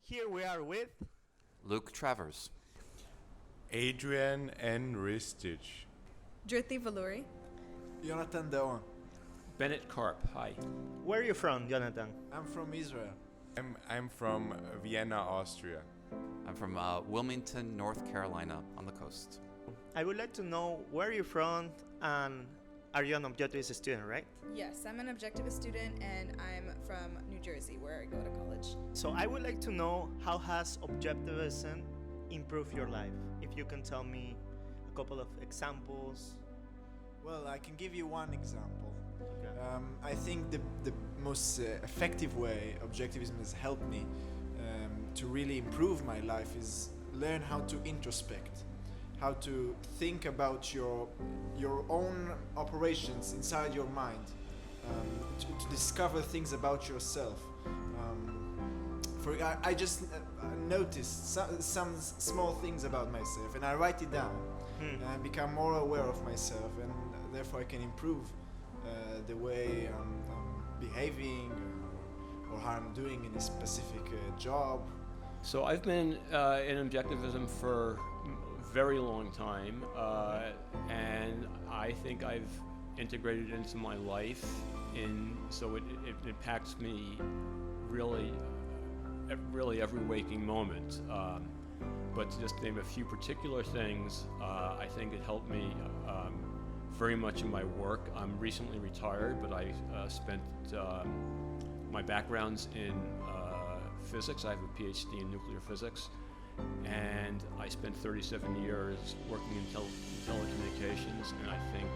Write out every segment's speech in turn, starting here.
Here we are with Luke Travers. Adrian N. Ristich. Driti Valuri. Jonathan Deon. Bennett Karp. Hi. Where are you from, Jonathan? I'm from Israel. I'm from Vienna, Austria. I'm from Wilmington, North Carolina, on the coast. I would like to know where you're from, and are you an Objectivist student, right? Yes, I'm an Objectivist student and I'm from New Jersey where I go to college. So I would like to know, how has Objectivism improved your life? If you can tell me a couple of examples. Well, I can give you one example. Okay. I think the most effective way Objectivism has helped me to really improve my life is learn how to introspect, how to think about your own operations inside your mind, to discover things about yourself. I just noticed some small things about myself, and I write it down, and I become more aware of myself, and therefore I can improve the way I'm behaving or how I'm doing in a specific job. So I've been in Objectivism for a very long time, and I think I've integrated it into my life, so it impacts me really every waking moment. But to just name a few particular things, I think it helped me very much in my work. I'm recently retired, but I spent my background's in physics. I have a PhD in nuclear physics, and I spent 37 years working in telecommunications, and I think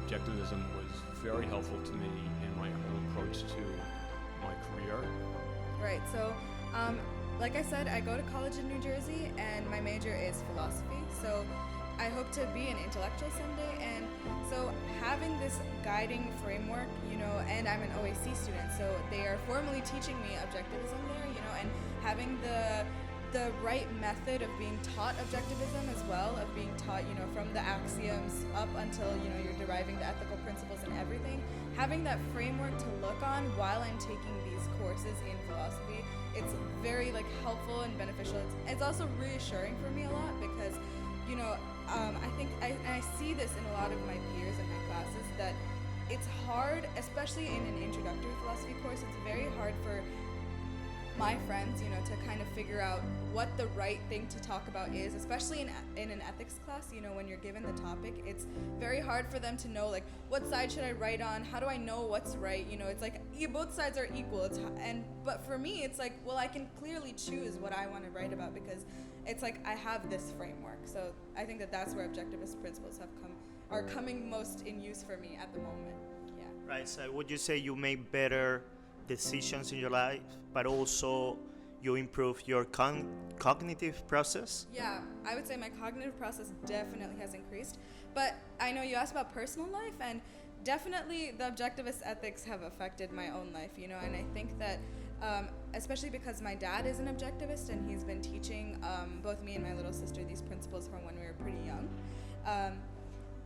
Objectivism was very helpful to me in my own approach to my career. Right, so like I said, I go to college in New Jersey and my major is philosophy. So I hope to be an intellectual someday, and so having this guiding framework, and I'm an OAC student, so they are formally teaching me Objectivism there, and having the right method of being taught Objectivism as well, of being taught, from the axioms up until, you're deriving the ethical principles and everything. Having that framework to look on while I'm taking these courses in philosophy, it's very helpful and beneficial. It's also reassuring for me a lot because, I think I see this in a lot of my peers in my classes that it's hard, especially in an introductory philosophy course, it's very hard for my friends, to kind of figure out what the right thing to talk about is, especially in an ethics class, when you're given the topic, it's very hard for them to know, what side should I write on? How do I know what's right? It's both sides are equal. But for me, it's I can clearly choose what I want to write about because it's I have this framework. So I think that's where Objectivist principles are coming most in use for me at the moment. Yeah. Right. So would you say you make better decisions in your life, but also you improve your cognitive process? Yeah, I would say my cognitive process definitely has increased. But I know you asked about personal life, and definitely the Objectivist ethics have affected my own life, and I think that especially because my dad is an Objectivist and he's been teaching both me and my little sister these principles from when we were pretty young.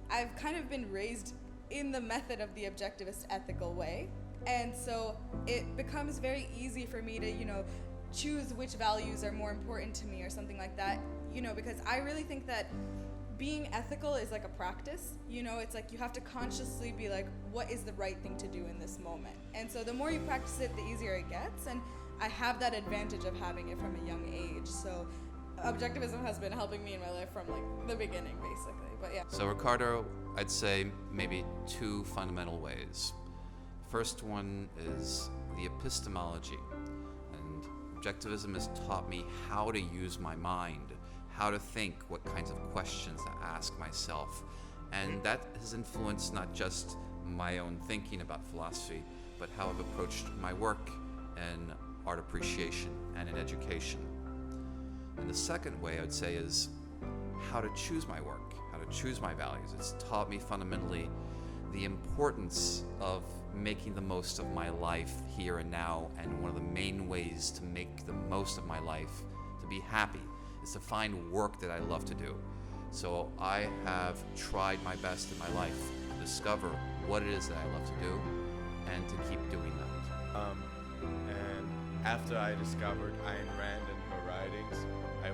I've kind of been raised in the method of the Objectivist ethical way. And so it becomes very easy for me to, choose which values are more important to me or something like that, because I really think that being ethical is like a practice, it's you have to consciously be what is the right thing to do in this moment? And so the more you practice it, the easier it gets. And I have that advantage of having it from a young age. So Objectivism has been helping me in my life from the beginning, basically. But yeah. So Ricardo, I'd say maybe two fundamental ways. First one is the epistemology, and Objectivism has taught me how to use my mind, how to think, what kinds of questions to ask myself, and that has influenced not just my own thinking about philosophy, but how I've approached my work in art appreciation and in education. And the second way I would say is how to choose my work, how to choose my values. It's taught me fundamentally the importance of making the most of my life here and now, and one of the main ways to make the most of my life, to be happy, is to find work that I love to do. So I have tried my best in my life to discover what it is that I love to do and to keep doing that. And after I discovered Ayn Rand and her writings, I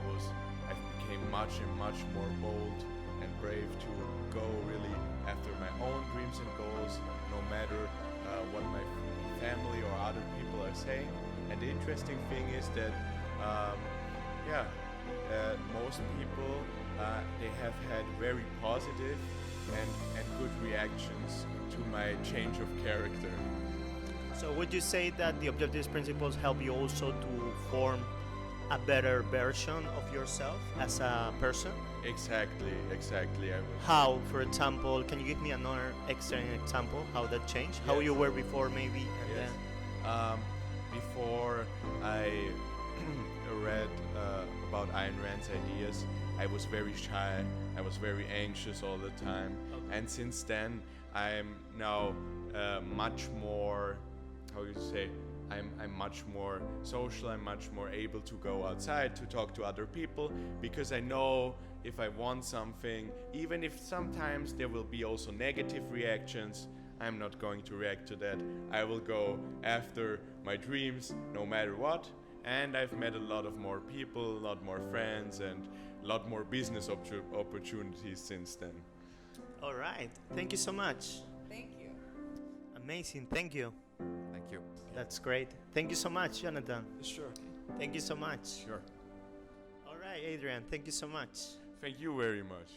became much and much more bold and brave to go really after my own dreams and goals, no matter what my family or other people are saying. And the interesting thing is that, most people, they have had very positive and good reactions to my change of character. So would you say that the objectivist principles help you also to form a better version of yourself as a person? Exactly. I would. How, for example, can you give me another extra example how that changed? How Yes. you were before maybe and Yes. then? Before I read about Ayn Rand's ideas, I was very shy. I was very anxious all the time. Okay. And since then, I'm now much more, how you say, I'm much more social. I'm much more able to go outside to talk to other people, because I know if I want something, even if sometimes there will be also negative reactions, I'm not going to react to that. I will go after my dreams no matter what. And I've met a lot of more people, a lot more friends, and a lot more business opportunities since then. All right. Thank you so much. Thank you. Amazing. Thank you. Thank you. That's great. Thank you so much, Jonathan. Sure. Thank you so much. Sure. All right, Adrian. Thank you so much. Thank you very much.